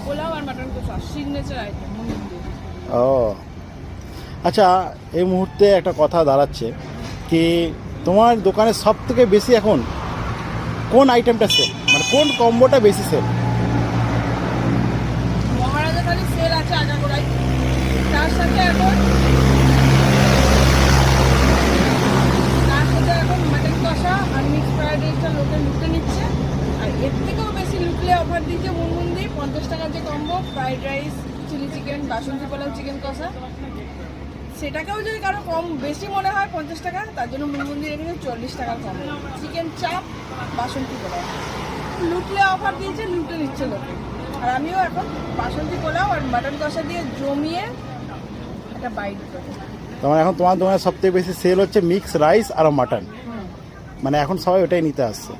পোলাও আর mutton কষা signature item. ও আচ্ছা, এই মুহূর্তে একটা কথা দাঁড়াচ্ছে কি তোমার দোকানে সব থেকে বেশি এখন কোন আইটেমটা সেল, মানে কোন কম্বোটা বেশি সেল? মহারাজা থালি সেল আছে আগাগোড়াই, তার সাথে এখন মাটন কষা আর মিক্স ফ্রাইড রাইসটা লোকে লুটে নিচ্ছে। আর এর থেকেও বেশি লুটলে অফার দিচ্ছে মুনমুন্দি। 50 টাকার যে combo fried rice, chilli chicken, বাসন্তী পোলাও, চিকেন কষা, সেটাকেও যদি কারো কম বেশি মনে হয় 50 টাকা, তার জন্য মুনমুন্দি রেখেছে 40 টাকার কম চিকেন চাপ, বাসন্তী পোলাও। লুটলে অফার দিয়েছে, লুটে নিচ্ছে লোকে। আর আমিও এখন বাসন্তী পোলাও আর মাটন কষা দিয়ে জমিয়ে একটা বাইট করি। তোমার এখন তোমার দোকানে সব থেকে বেশি সেল হচ্ছে মিক্স রাইস আর মাটন, মানে এখন সবাই ওটাই নিতে আসছে।